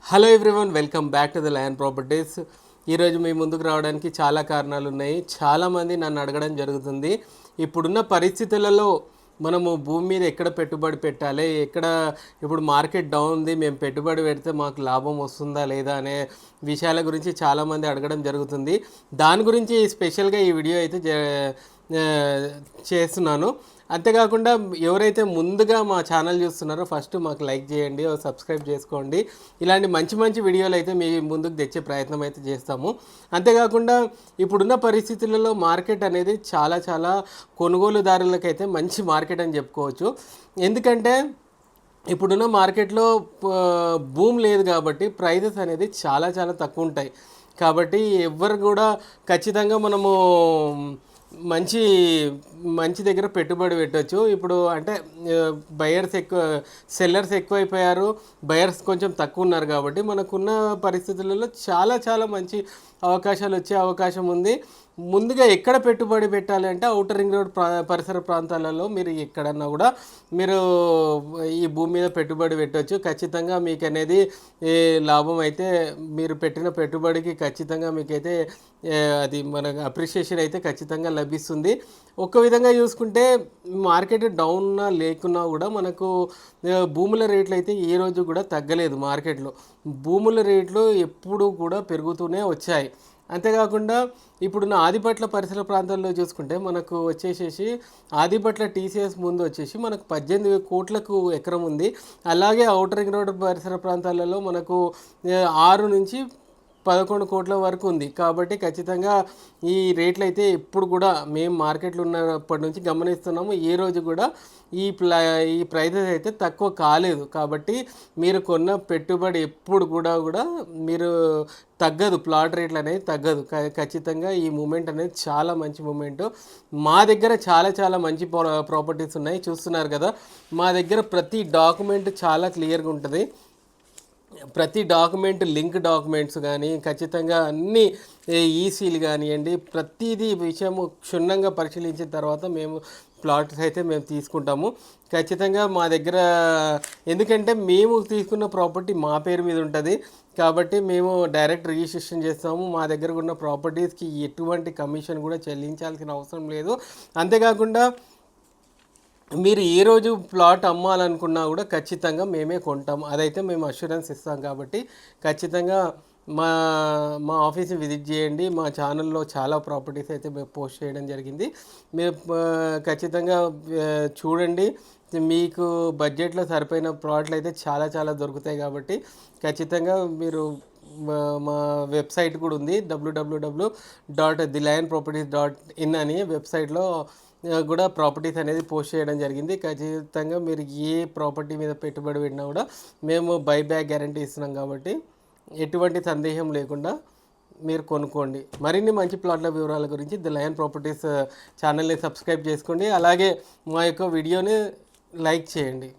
Hello everyone, welcome back to the lion properties. ఈరోజు మీ ముందుకు రావడానికి చాలా కారణాలు ఉన్నాయి. చాలామంది నన్ను అడగడం జరుగుతుంది, ఇప్పుడున్న పరిస్థితులలో మనము భూమి మీద ఎక్కడ పెట్టుబడి పెట్టాలి, ఎక్కడ ఇప్పుడు మార్కెట్ డౌన్ ఉంది, మేము పెట్టుబడి పెడితే మాకు లాభం వస్తుందా లేదా అనే విషయాల గురించి చాలామంది అడగడం జరుగుతుంది. దాని గురించి స్పెషల్గా ఈ వీడియో అయితే చేస్తున్నాను. అంతేకాకుండా ఎవరైతే ముందుగా మా ఛానల్ చూస్తున్నారో ఫస్ట్ మాకు లైక్ చేయండి, సబ్స్క్రైబ్ చేసుకోండి. ఇలాంటి మంచి మంచి వీడియోలు అయితే మీ ముందుకు తెచ్చే ప్రయత్నం అయితే చేస్తాము. అంతేకాకుండా ఇప్పుడున్న పరిస్థితులలో మార్కెట్ అనేది చాలా కొనుగోలుదారులకైతే మంచి మార్కెట్ అని చెప్పుకోవచ్చు. ఎందుకంటే ఇప్పుడున్న మార్కెట్లో భూమి లేదు కాబట్టి ప్రైజెస్ అనేది చాలా తక్కువ ఉంటాయి. కాబట్టి ఎవరు కూడా ఖచ్చితంగా మనము మంచి దగ్గర పెట్టుబడి పెట్టవచ్చు. ఇప్పుడు అంటే సెల్లర్స్ ఎక్కువైపోయారు, బయర్స్ కొంచెం తక్కువ ఉన్నారు. కాబట్టి మనకున్న పరిస్థితులలో చాలా మంచి అవకాశాలు వచ్చే అవకాశం ఉంది. ముందుగా ఎక్కడ పెట్టుబడి పెట్టాలి అంటే ఔటర్ రింగ్ రోడ్ పరిసర ప్రాంతాలలో మీరు ఎక్కడన్నా కూడా మీరు ఈ భూమి మీద పెట్టుబడి పెట్టవచ్చు. ఖచ్చితంగా మీకు అనేది లాభం అయితే మీరు పెట్టిన పెట్టుబడికి ఖచ్చితంగా మీకైతే అది మనకు అప్రిషియేషన్ అయితే ఖచ్చితంగా లభిస్తుంది. ఒక విధంగా చూసుకుంటే మార్కెట్ డౌన్ లేకున్నా కూడా మనకు భూముల రేట్లు అయితే ఏ రోజు కూడా తగ్గలేదు. మార్కెట్లో భూముల రేట్లు ఎప్పుడు కూడా పెరుగుతూనే వచ్చాయి. అంతేకాకుండా ఇప్పుడు ఆదిపట్ల పరిసర ప్రాంతాల్లో చూసుకుంటే మనకు వచ్చేసేసి ఆదిపట్ల టీసీఎస్ ముందు వచ్చేసి మనకు 18 కోట్లకు ఎకరం ఉంది. అలాగే ఔటర్ రింగ్ రోడ్ పరిసర ప్రాంతాలలో మనకు 6 నుంచి 11 కోట్ల వరకు ఉంది. కాబట్టి ఖచ్చితంగా ఈ రేట్లు అయితే ఇప్పుడు కూడా మేము మార్కెట్లో ఉన్నప్పటి నుంచి గమనిస్తున్నాము. ఏ రోజు కూడా ఈ ప్రైజెస్ అయితే తక్కువ కాలేదు. కాబట్టి మీరు కొన్న పెట్టుబడి ఎప్పుడు కూడా మీరు తగ్గదు, ప్లాట్ రేట్లు అనేది తగ్గదు. ఖచ్చితంగా ఈ మూమెంట్ అనేది చాలా మంచి మూమెంట్. మా దగ్గర చాలా మంచి ప్రాపర్టీస్ ఉన్నాయి, చూస్తున్నారు కదా. మా దగ్గర ప్రతి డాక్యుమెంట్ చాలా క్లియర్గా ఉంటుంది. ప్రతి డాక్యుమెంట్ లింక్ డాక్యుమెంట్స్ కానీ ఖచ్చితంగా అన్ని ఈసీలు కానివ్వండి, ప్రతిదీ విషయము క్షుణ్ణంగా పరిశీలించిన తర్వాత మేము ప్లాట్స్ అయితే మేము తీసుకుంటాము. ఖచ్చితంగా మా దగ్గర ఎందుకంటే మేము తీసుకున్న ప్రాపర్టీ మా పేరు మీద ఉంటుంది కాబట్టి మేము డైరెక్ట్ రిజిస్ట్రేషన్ చేస్తాము. మా దగ్గర ఉన్న ప్రాపర్టీస్కి ఎటువంటి కమిషన్ కూడా చెల్లించాల్సిన అవసరం లేదు. అంతేకాకుండా మీరు ఏ రోజు ప్లాట్ అమ్మాలనుకున్నా కూడా ఖచ్చితంగా మేమే కొంటాం, అదైతే మేము అష్యూరెన్స్ ఇస్తాం. కాబట్టి ఖచ్చితంగా మా ఆఫీస్ని విజిట్ చేయండి. మా ఛానల్లో చాలా ప్రాపర్టీస్ అయితే మేము పోస్ట్ చేయడం జరిగింది. మీరు ఖచ్చితంగా చూడండి. మీకు బడ్జెట్లో సరిపోయిన ప్లాట్లు అయితే చాలా దొరుకుతాయి. కాబట్టి ఖచ్చితంగా మీరు మా వెబ్సైట్ కూడా ఉంది, www.thelionproperties.in అని వెబ్సైట్లో కూడా ప్రాపర్టీస్ అనేది పోస్ట్ చేయడం జరిగింది. ఖచ్చితంగా మీరు ఏ ప్రాపర్టీ మీద పెట్టుబడి పెట్టినా కూడా మేము బైబ్యాక్ గ్యారంటీ ఇస్తున్నాం. కాబట్టి ఎటువంటి సందేహం లేకుండా మీరు కొనుక్కోండి. మరిన్ని మంచి ప్లాట్ల వివరాల గురించి ది లయన్ ప్రాపర్టీస్ ఛానల్ని సబ్స్క్రైబ్ చేసుకోండి. అలాగే మా యొక్క వీడియోని లైక్ చేయండి.